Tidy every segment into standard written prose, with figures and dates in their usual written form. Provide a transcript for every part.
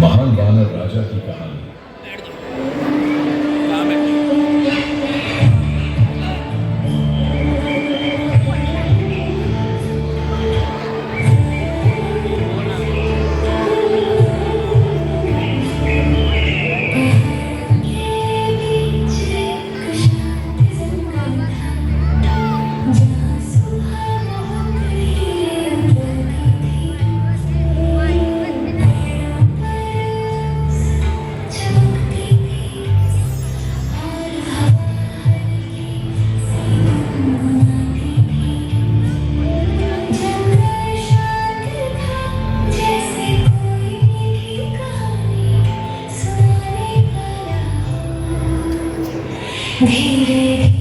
महान वानर राजा की कहानी। धीरे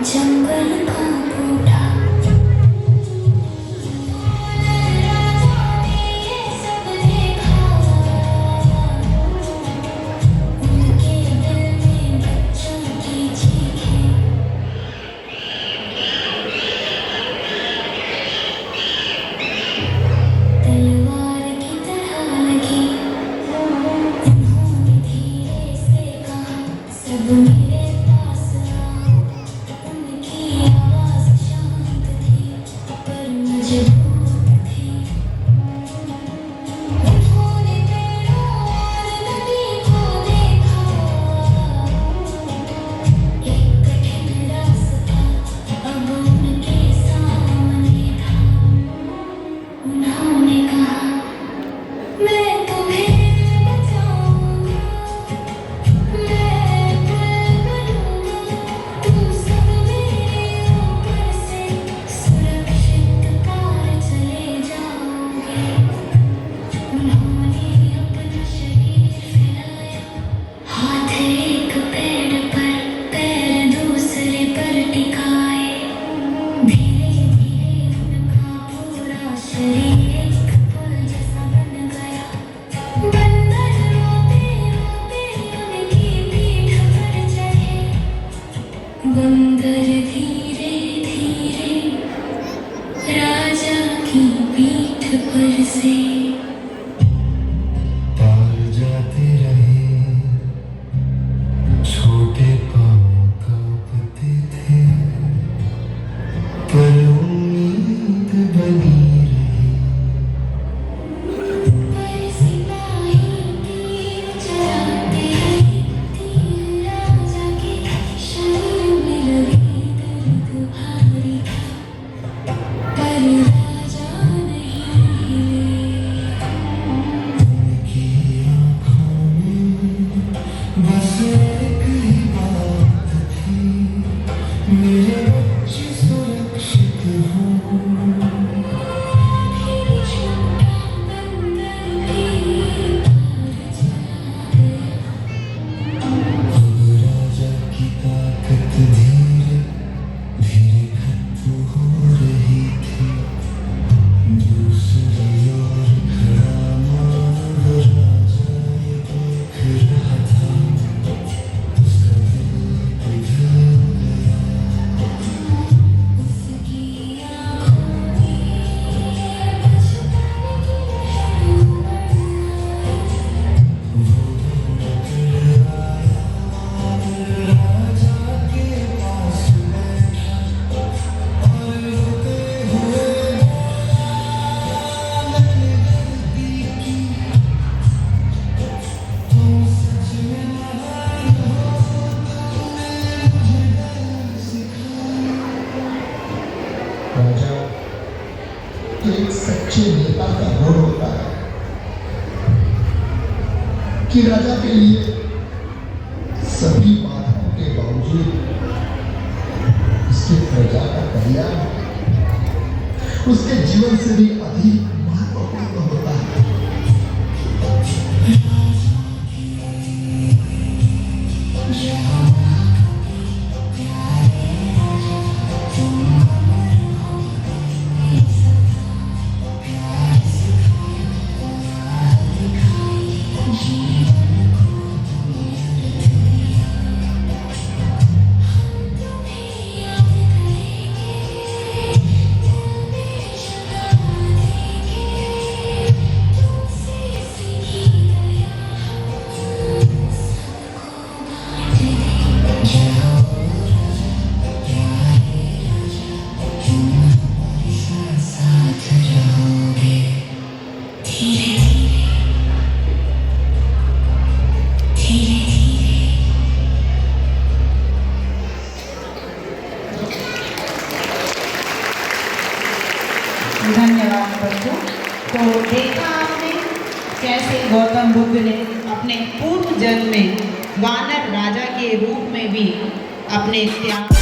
जंगल का कोठा बंदर धीरे धीरे राजा की पीठ पर से पार जाते रहे, छोटे पाँव कांपते थे, पर उम्मीद बनी रही। पर सिपाही तीर चलाते रहे, तीर राजा के शरीर में लगी, दर्द भारी था, पर राजा नहीं हिले। उनकी आँखों में बस एक ही बात थी, मेरे बच्चे सुरक्षित हों। फिर छोटा बंदर भी पार चला गया। अब राजा की ताकत धीरे धीरे खत्म हो रही थी। दूसरी ओर खड़ा मानव राजा ये देख रहा था, उसका दिल पिघल गया। उसकी आँखों में बचपन की राजा के पास बैठा और रोते हुए मैंने गलती की, तुम सच में महान हो, तुमने मुझे डर सिखाया। राजा एक सच्चे नेता का गुण होता है कि राजा के लिए सभी बाधाओं के बावजूद उसके प्रजा का कल्याण उसके जीवन से भी अधिक महत्वपूर्ण होता है। धन्यवाद बच्चों। तो देखा आपने कैसे गौतम बुद्ध ने अपने पूर्व जन्म में वानर राजा के रूप में भी अपने त्याग